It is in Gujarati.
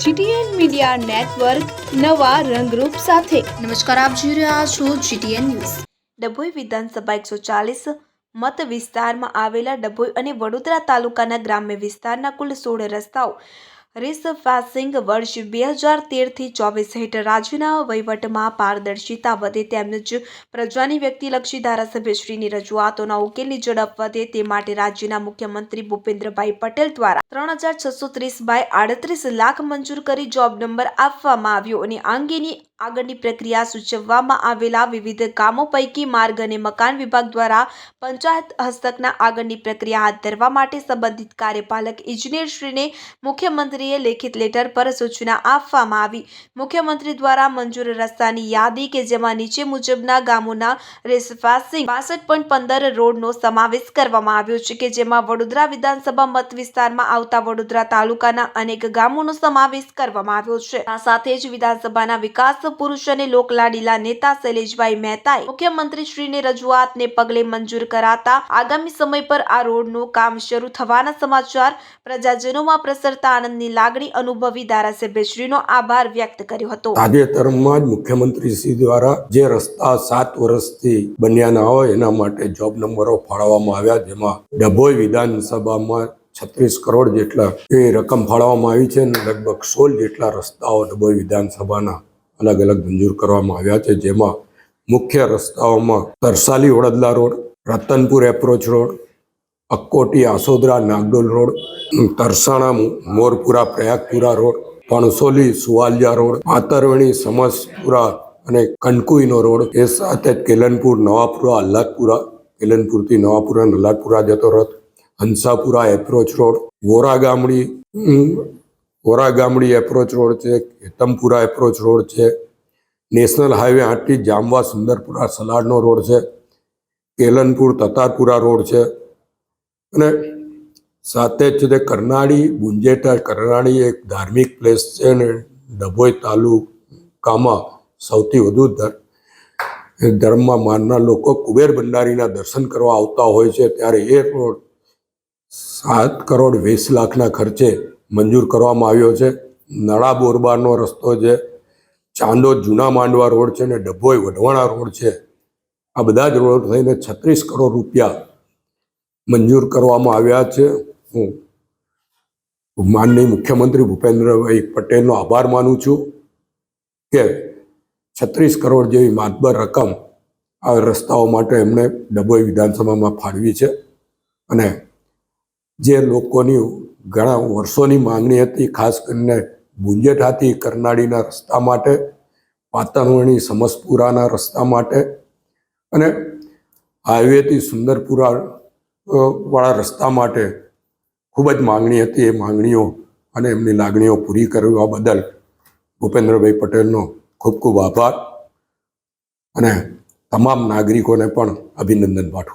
જીટીએન મીડિયા નેટવર્ક નવા રંગરૂપ સાથે। નમસ્કાર, આપ જોઈ રહ્યા છો જીટીએન ન્યૂઝ। ડભોઈ વિધાનસભા 140 મત વિસ્તારમાં આવેલા ડભોઈ અને વડોદરા તાલુકાના ગ્રામ્ય વિસ્તારના કુલ 16 રસ્તાઓ રિસર્ફેસિંગ વર્ષ 2013 થી 24 હેઠળ રાજ્યના વહીવટમાં પારદર્શિતા વધે તેમજ પ્રજાની વ્યક્તિલક્ષી ધારાસભ્યશ્રીની રજૂઆતોના ઉકેલની ઝડપ વધે તે માટે રાજ્યના મુખ્યમંત્રી ભૂપેન્દ્રભાઈ પટેલ દ્વારા 3630/38 લાખ મંજૂર કરી જોબ નંબર આપવામાં આવ્યો અને આ અંગેની આગળની પ્રક્રિયા સૂચવવામાં આવેલા વિવિધ કામો પૈકી માર્ગ અને મકાન વિભાગ દ્વારા પંચાયત હસ્તકના આગળની પ્રક્રિયા હાથ ધરવા માટે સંબંધિત કાર્યપાલક ઇજનેરશ્રીને મુખ્યમંત્રીએ લેખિત લેટર પર સૂચના આપવામાં આવી। મુખ્યમંત્રી દ્વારા મંજૂર રસ્તાની યાદી કે જેમાં નીચે મુજબના ગામોના રિસર્ફેસિંગ 62.15 રોડનો સમાવેશ કરવામાં આવ્યો છે કે જેમાં વડોદરા વિધાનસભા મત વિસ્તારમાં આવતા વડોદરા તાલુકાના અનેક ગામોનો સમાવેશ કરવામાં આવ્યો છે। આ સાથે જ વિધાનસભાના વિકાસ પુરુષ અને લોકલાડીલા નેતા શૈલેષભાઈ મહેતાએ મુખ્યમંત્રીશ્રીની રજૂઆતને પગલે મંજૂર કરાતા આગામી સમય પર આ રોડનું કામ શરૂ થવાના સમાચાર પ્રજાજનોમાં પ્રસરતા આનંદની લાગણી અનુભવી ધારાસભ્યશ્રીનો આભાર વ્યક્ત કર્યો હતો। તાજેતરમાં જ મુખ્યમંત્રીશ્રી દ્વારા જે રસ્તા 7 વર્ષથી બન્યા ન હોય એના માટે જોબ નંબરો ફાળવવામાં આવ્યા, જેમાં ડભોઈ વિધાનસભામાં 36 કરોડ જેટલા એ રકમ ફાળવવામાં આવી છે અને લગભગ 16 જેટલા રસ્તાઓ ડભોઈ વિધાનસભાના અલગ અલગ મંજૂર કરવામાં આવ્યા છે, જેમાં મુખ્ય રસ્તાઓમાં Tarsali Vadodara road, Ratanpur approach road, Akkoti Asodara Nagdol road, Tarsana Morpura Prayagpura road, Pansoli Suvaliya road, Patarvani Samaspura અને કનકુઈનો રોડ, એ સાથે કેલનપુર નવાપુરા આહલાદપુરા, કેલનપુરથી નવાપુરા આહલાદપુરા જતો રથ, Hansapura approach road, Vora Gamdi approach road છે, કેતમપુરા એપ્રોચ રોડ છે, નેશનલ હાઈવે 8 થી જામવા સુંદરપુરા સલાડનો રોડ છે, કેલનપુર તતારપુરા રોડ છે અને સાથે જ છે કરનાળી ગુંજેટા કરનાળી એક ધાર્મિક પ્લેસ છે અને ડભોઈ તાલુકામાં સૌથી વધુ ધર્મમાં માનનાર લોકો કુબેર ભંડારીના દર્શન કરવા આવતા હોય છે, ત્યારે એ રોડ 7 કરોડ 20 લાખના ખર્ચે મંજૂર કરવામાં આવ્યો છે। નળા બોરબારનો રસ્તો છે, ચાંદોદ જૂના માંડવા રોડ છે અને ડભોઈ વઢવાણા રોડ છે, આ બધા જ રોડ થઈને 36 કરોડ રૂપિયા મંજૂર કરવામાં આવ્યા છે। હું માનનીય મુખ્યમંત્રી ભૂપેન્દ્રભાઈ પટેલનો આભાર માનું છું કે 36 કરોડ જેવી માતબર રકમ આ રસ્તાઓ માટે એમણે ડભોઈ વિધાનસભામાં ફાળવી છે અને જે લોકોની ઘણા વર્ષોની માંગણી હતી, ખાસ કરીને ગુંજેઠાથી કરનાળીના રસ્તા માટે, પાતરવણી સમસપુરાના રસ્તા માટે અને હાઈવેથી સુંદરપુરા વાળા રસ્તા માટે ખૂબ જ માંગણી હતી। એ માંગણીઓ અને એમની લાગણીઓ પૂરી કરવા બદલ ભૂપેન્દ્રભાઈ પટેલનો ખૂબ ખૂબ આભાર અને તમામ નાગરિકોને પણ અભિનંદન પાઠવું।